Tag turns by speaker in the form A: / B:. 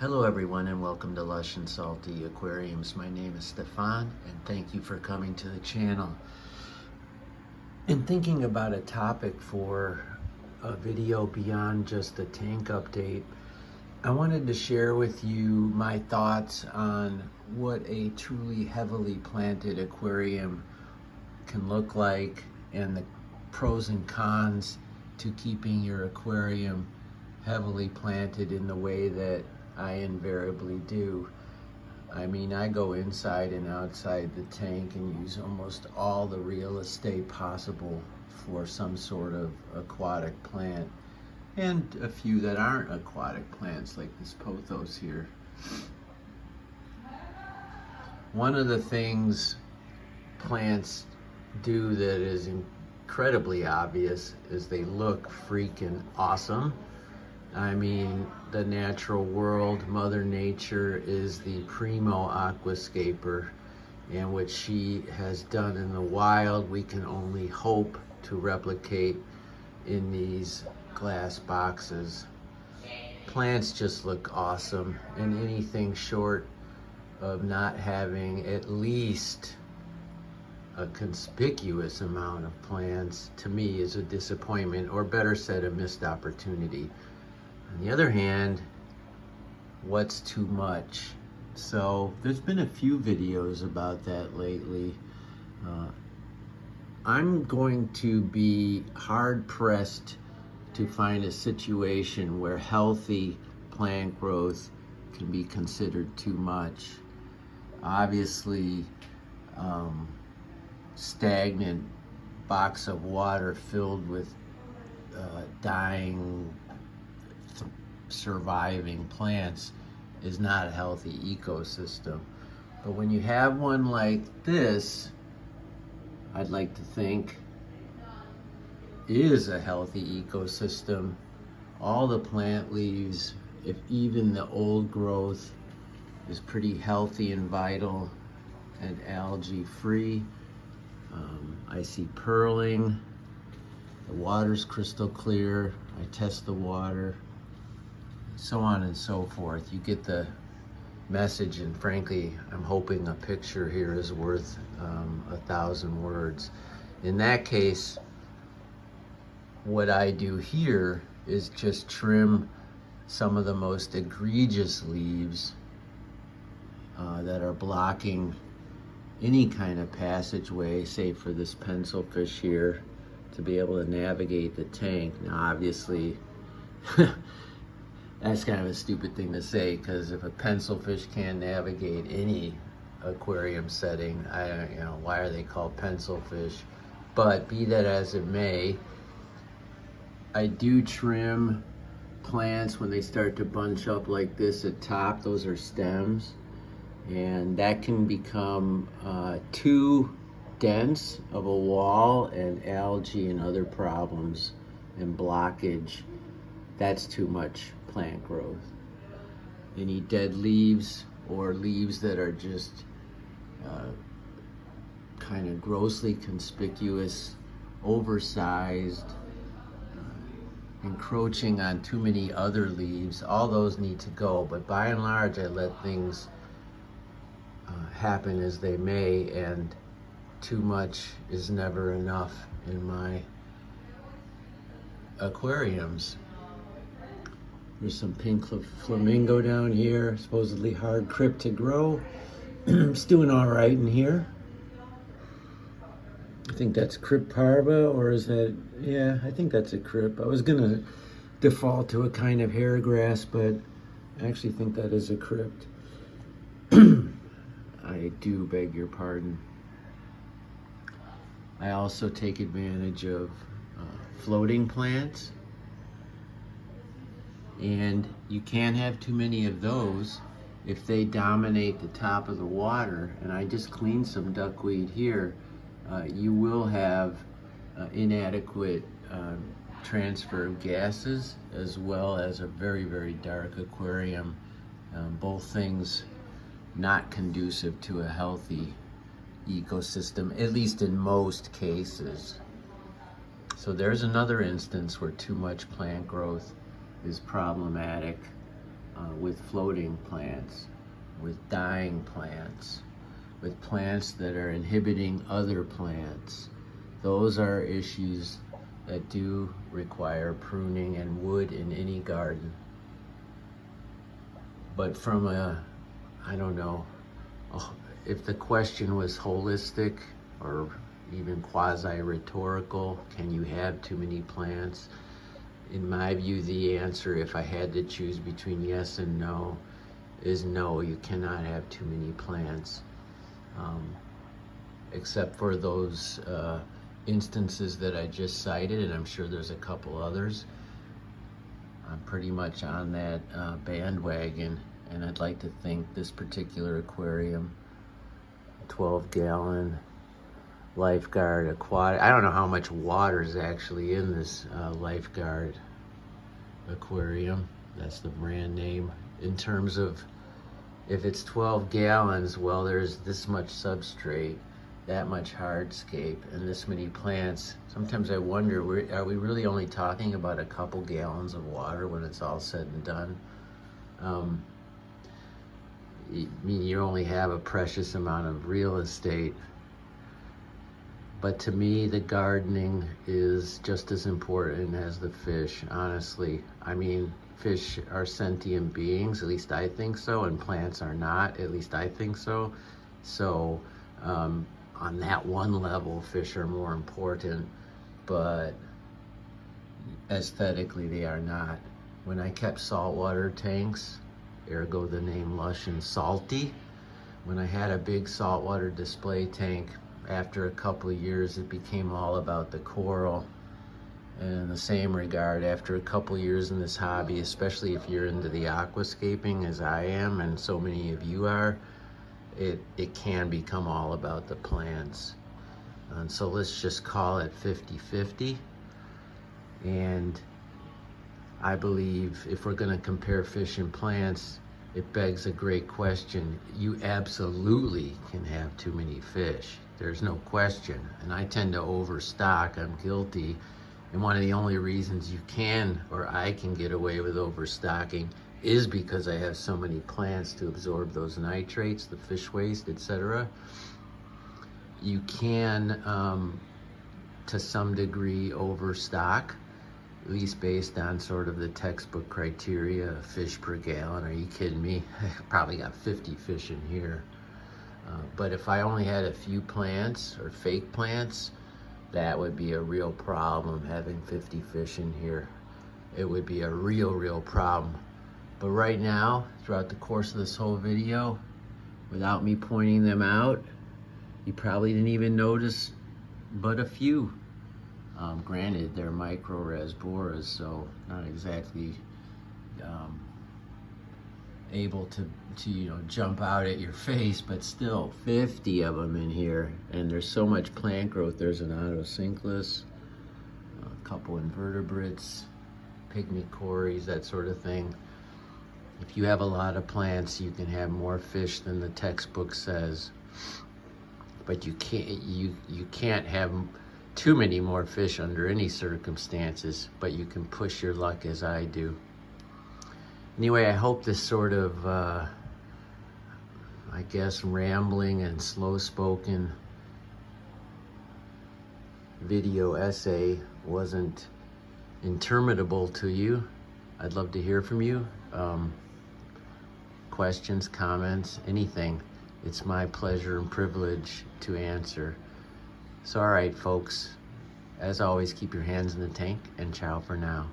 A: Hello everyone and welcome to Lush and Salty Aquariums. My name is Stefan and thank you for coming to the channel. In thinking about a topic for a video beyond just a tank update, I wanted to share with you my thoughts on what a truly heavily planted aquarium can look like and the pros and cons to keeping your aquarium heavily planted in the way that I invariably do. I mean, I go inside and outside the tank and use almost all the real estate possible for some sort of aquatic plant, and a few that aren't aquatic plants like this pothos here. One of the things plants do that is incredibly obvious is they look freaking awesome. I mean, the natural world, Mother Nature, is the primo aquascaper, and what she has done in the wild, we can only hope to replicate in these glass boxes. Plants just look awesome, and anything short of not having at least a conspicuous amount of plants, to me, is a disappointment, or better said, a missed opportunity. On the other hand, what's too much? So there's been a few videos about that lately. I'm going to be hard pressed to find a situation where healthy plant growth can be considered too much. Obviously, stagnant box of water filled with dying, surviving plants is not a healthy ecosystem. But when you have one like this, I'd like to think is a healthy ecosystem. All the plant leaves, if even the old growth, is pretty healthy and vital and algae free. I see pearling, the water's crystal clear, I test the water, so on and so forth. You get the message, and frankly, I'm hoping a picture here is worth 1,000 words. In that case, what I do here is just trim some of the most egregious leaves that are blocking any kind of passageway, say for this pencilfish here, to be able to navigate the tank. Now obviously, that's kind of a stupid thing to say, because if a pencilfish can't navigate any aquarium setting, why are they called pencilfish? But be that as it may, I do trim plants when they start to bunch up like this at top. Those are stems, and that can become too dense of a wall, and algae and other problems and blockage. That's too much plant growth. Any dead leaves or leaves that are just kind of grossly conspicuous, oversized, encroaching on too many other leaves, all those need to go. But by and large, I let things happen as they may, and too much is never enough in my aquariums. There's some pink flamingo down here, supposedly hard crypt to grow. It's doing all right in here. I think that's crypt parva, or is that, yeah, I think that's a crypt. I was gonna default to a kind of hair grass, but I actually think that is a crypt. I do beg your pardon. I also take advantage of floating plants, and you can't have too many of those if they dominate the top of the water. And I just cleaned some duckweed here. You will have inadequate transfer of gases, as well as a very, very dark aquarium. Both things not conducive to a healthy ecosystem, at least in most cases. So there's another instance where too much plant growth is problematic. with floating plants, with dying plants, with plants that are inhibiting other plants. Those are issues that do require pruning and would in any garden. But from a, I don't know, if the question was holistic or even quasi-rhetorical, can you have too many plants? In my view, the answer, if I had to choose between yes and no, is no, you cannot have too many plants. Except for those instances that I just cited, and I'm sure there's a couple others. I'm pretty much on that bandwagon, and I'd like to think this particular aquarium, 12-gallon Lifeguard Aquatic, I don't know how much water is actually in this Lifeguard Aquarium. That's the brand name. In terms of if it's 12 gallons, well, there's this much substrate, that much hardscape, and this many plants. Sometimes I wonder, are we really only talking about a couple gallons of water when it's all said and done? I mean, you only have a precious amount of real estate. But to me, the gardening is just as important as the fish, honestly. I mean, fish are sentient beings, at least I think so, and plants are not, at least I think so. So on that one level, fish are more important, but aesthetically they are not. When I kept saltwater tanks, ergo the name Lush and Salty, when I had a big saltwater display tank, after a couple of years, it became all about the coral. And in the same regard, after a couple of years in this hobby, especially if you're into the aquascaping as I am, and so many of you are, it can become all about the plants. And so let's just call it 50-50. And I believe if we're gonna compare fish and plants, it begs a great question. You absolutely can have too many fish. There's no question. And I tend to overstock, I'm guilty. And one of the only reasons you can, or I can get away with overstocking is because I have so many plants to absorb those nitrates, the fish waste, etc. You can, to some degree, overstock, at least based on sort of the textbook criteria of fish per gallon. Are you kidding me? I probably got 50 fish in here. But if I only had a few plants or fake plants, that would be a real problem, having 50 fish in here. It would be a real problem. But right now, throughout the course of this whole video, without me pointing them out, you probably didn't even notice but a few. Granted, they're micro-res boras, so not exactly able to jump out at your face, but still 50 of them in here. And there's so much plant growth. There's an autosynclus, a couple invertebrates, pygmy cories, that sort of thing. If you have a lot of plants, you can have more fish than the textbook says, but you can't have too many more fish under any circumstances, but you can push your luck as I do. Anyway, I hope this sort of, I guess, rambling and slow-spoken video essay wasn't interminable to you. I'd love to hear from you. Questions, comments, anything. It's my pleasure and privilege to answer. So, all right, folks, as always, keep your hands in the tank, and ciao for now.